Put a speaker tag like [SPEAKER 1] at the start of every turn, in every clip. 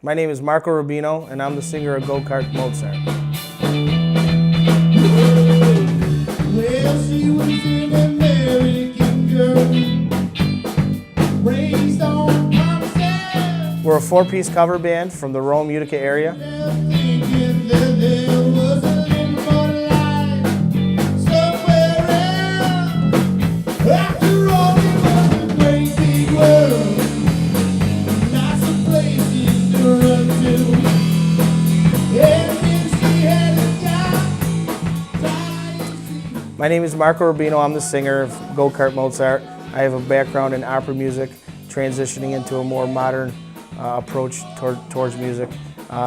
[SPEAKER 1] My name is Marco Rubino, and I'm the singer of Gokart Mozart.
[SPEAKER 2] Well, she was an American girl, raised on promises.
[SPEAKER 1] We're a four-piece cover band from the Rome, Utica area.
[SPEAKER 2] Thinking that there was a little more life somewhere else. After all, it was a great big world, lots of places to run to. And then she had a job.
[SPEAKER 1] My name is Marco Rubino. I'm the singer of Gokart Mozart. I have a background in opera music, transitioning into a more modern approach towards music.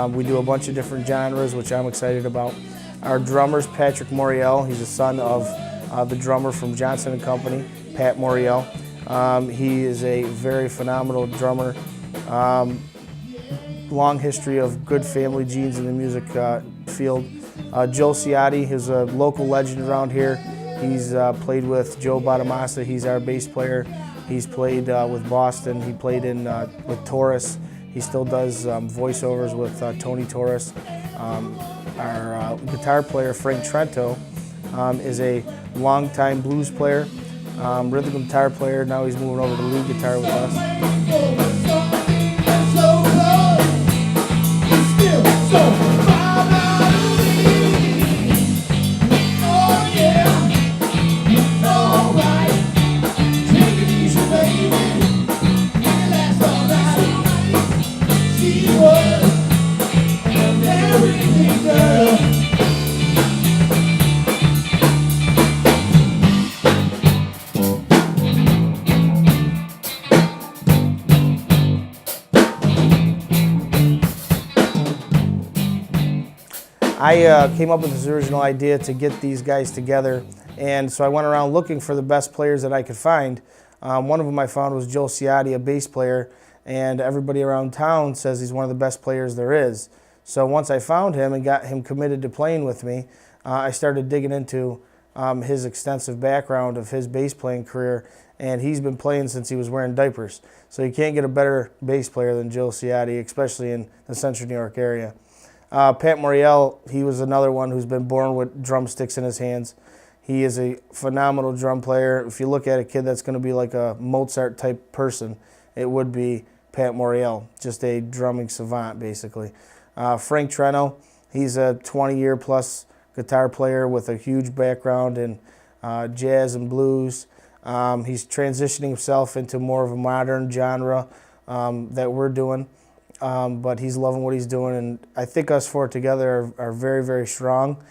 [SPEAKER 1] We do a bunch of different genres, which I'm excited about. Our drummer's Patrick Moriel. He's the son of the drummer from Johnson & Company, Pat Moriel. He is a very phenomenal drummer. Long history of good family genes in the music field. Joe Ciotti is a local legend around here. He's played with Joe Bonamassa. He's our bass player. He's played with Boston. He played with Taurus. He still does voiceovers with Tony Taurus. Our guitar player, Frank Trento, is a longtime blues player, rhythm guitar player. Now he's moving over to lead guitar with us. I came up with this original idea to get these guys together, and so I went around looking for the best players that I could find. One of them I found was Joe Ciotti, a bass player, and everybody around town says he's one of the best players there is. So once I found him and got him committed to playing with me, I started digging into his extensive background of his bass playing career, and he's been playing since he was wearing diapers. So you can't get a better bass player than Joe Ciotti, especially in the Central New York area. Pat Moriel, he was another one who's been born with drumsticks in his hands. He is a phenomenal drum player. If you look at a kid that's going to be like a Mozart type person, it would be Pat Moriel, just a drumming savant basically. Frank Trento, he's a 20-year plus guitar player with a huge background in jazz and blues. He's transitioning himself into more of a modern genre that we're doing. But he's loving what he's doing, and I think us four together are very, very strong.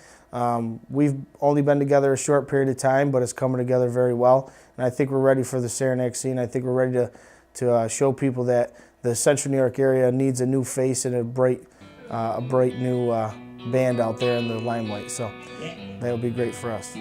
[SPEAKER 1] We've only been together a short period of time, but it's coming together very well, and I think we're ready for the Saranac scene. I think we're ready to show people that the Central New York area needs a new face and a bright new band out there in the limelight, so that'll be great for us.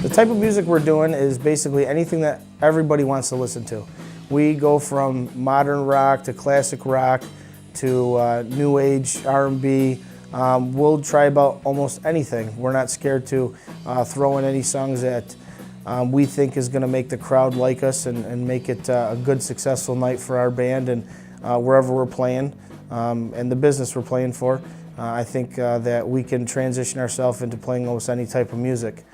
[SPEAKER 1] The type of music we're doing is basically anything that everybody wants to listen to. We go from modern rock to classic rock to new age R&B. We'll try about almost anything. We're not scared to throw in any songs that we think is going to make the crowd like us and make it a good, successful night for our band and wherever we're playing and the business we're playing for. I think that we can transition ourselves into playing almost any type of music,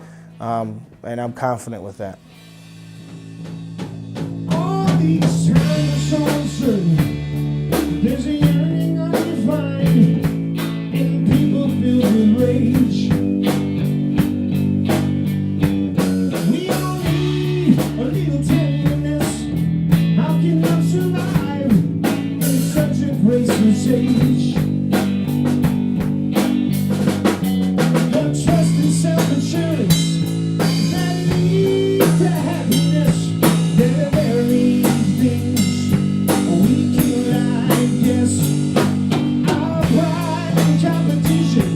[SPEAKER 1] and I'm confident with that.
[SPEAKER 2] All these times are so uncertain. There's a yearning undefined, and people filled with rage. We all need a little tenderness. How can love survive in such a graceless age? The trust and self-assurance that leads to happiness. They're the very things we kill, I guess. Our pride and competition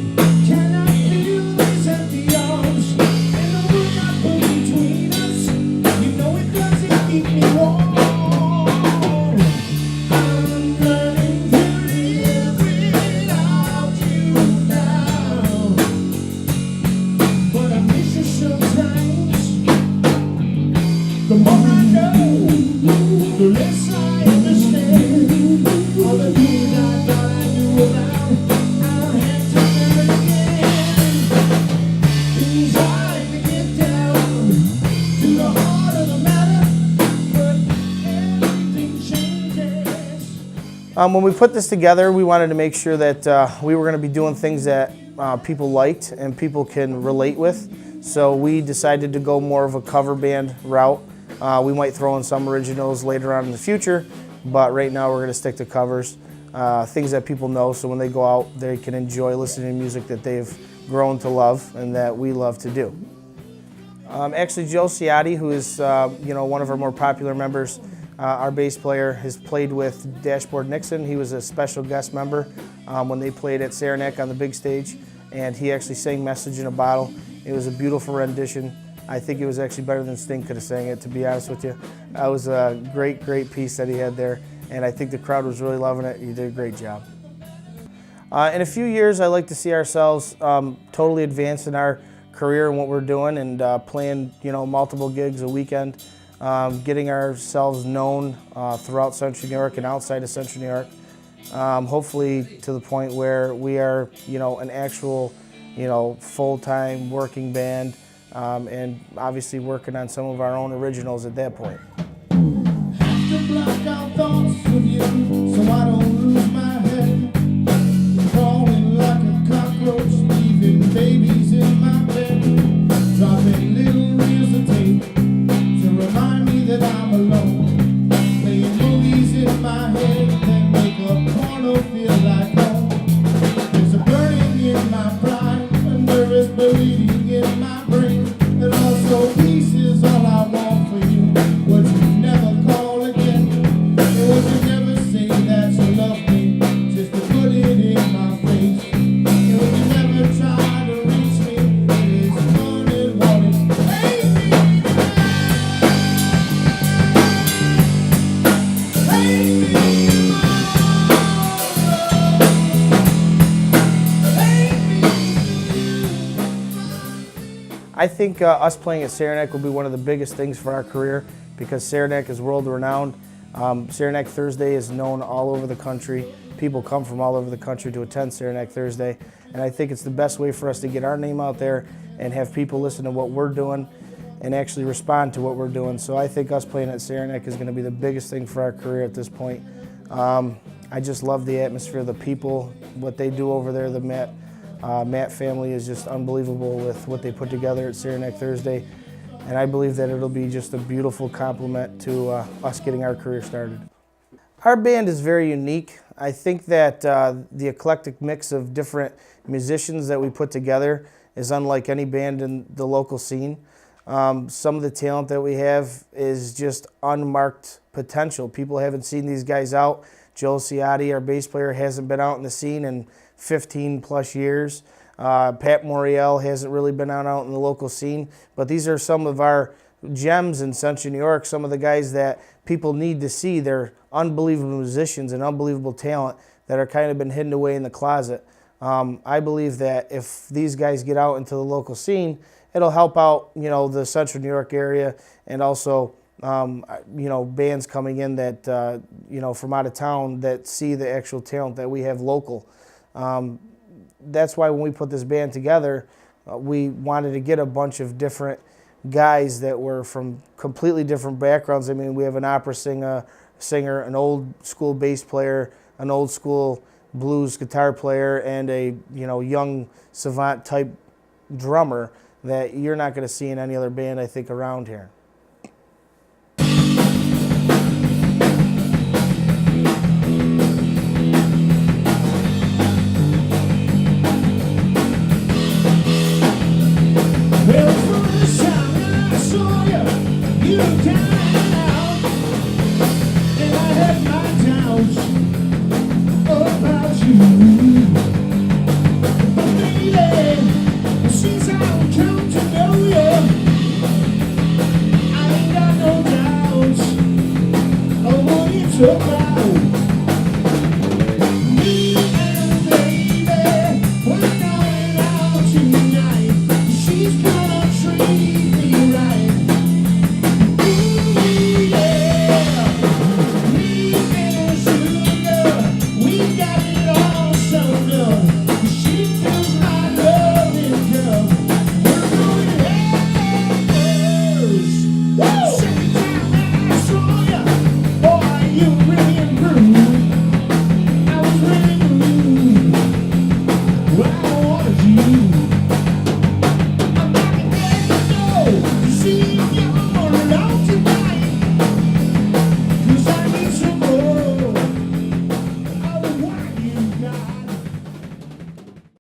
[SPEAKER 2] cannot fill these empty arms, and the wood not put between us. You know it doesn't keep me warm. I'm learning to live without you now, but I miss you sometimes. The more I know, the less I understand. All the things I thought I knew about, I'll have to learn again. Things hard to get down to the heart of the matter, but everything changes.
[SPEAKER 1] When we put this together, we wanted to make sure that we were going to be doing things that people liked and people can relate with. So we decided to go more of a cover band route. We might throw in some originals later on in the future, but right now we're going to stick to covers, things that people know, so when they go out, they can enjoy listening to music that they've grown to love and that we love to do. Actually, Joe Ciotti, who is one of our more popular members, our bass player, has played with Dashboard Nixon. He was a special guest member when they played at Saranac on the big stage, and he actually sang "Message in a Bottle." It was a beautiful rendition. I think it was actually better than Sting could have sang it, to be honest with you. That was a great, great piece that he had there, and I think the crowd was really loving it. He did a great job. In a few years, I'd like to see ourselves totally advance in our career and what we're doing, and playing multiple gigs a weekend, getting ourselves known throughout Central New York and outside of Central New York. Hopefully to the point where we are an actual full-time working band, and obviously working on some of our own originals at that point.
[SPEAKER 2] Have to block out thoughts of you so I don't lose my head. Crawling like a cockroach, leaving babies in my bed. Dropping little reels of tape to remind me that I'm alone. Playing movies in my head that make a porno feel like home. There's a burning in my pride, a nervous bleeding in my brain. And also peace is all I want for you. Would you never call again? And would you never say that you love me, just to put it in my face? And would you never try to reach me? It is wanted. Hate me now. Hate me
[SPEAKER 1] I think us playing at Saranac will be one of the biggest things for our career, because Saranac is world renowned. Saranac Thursday is known all over the country. People come from all over the country to attend Saranac Thursday, and I think it's the best way for us to get our name out there and have people listen to what we're doing and actually respond to what we're doing. So I think us playing at Saranac is going to be the biggest thing for our career at this point. I just love the atmosphere, the people, what they do over there. The Matt family is just unbelievable with what they put together at Saranac Thursday, and I believe that it'll be just a beautiful compliment to us getting our career started. Our band is very unique. I think that the eclectic mix of different musicians that we put together is unlike any band in the local scene. Some of the talent that we have is just unmarked potential. People haven't seen these guys out. Joe Ciotti, our bass player, hasn't been out in the scene in 15 plus years. Pat Moriel hasn't really been out in the local scene, but these are some of our gems in Central New York, some of the guys that people need to see. They're unbelievable musicians and unbelievable talent that are kind of been hidden away in the closet. I believe that if these guys get out into the local scene, it'll help out, the Central New York area, and also, bands coming in that, from out of town that see the actual talent that we have local. That's why when we put this band together, we wanted to get a bunch of different guys that were from completely different backgrounds. I mean, we have an opera singer, an old school bass player, an old school blues guitar player, and a young savant type drummer that you're not going to see in any other band, I think, around here.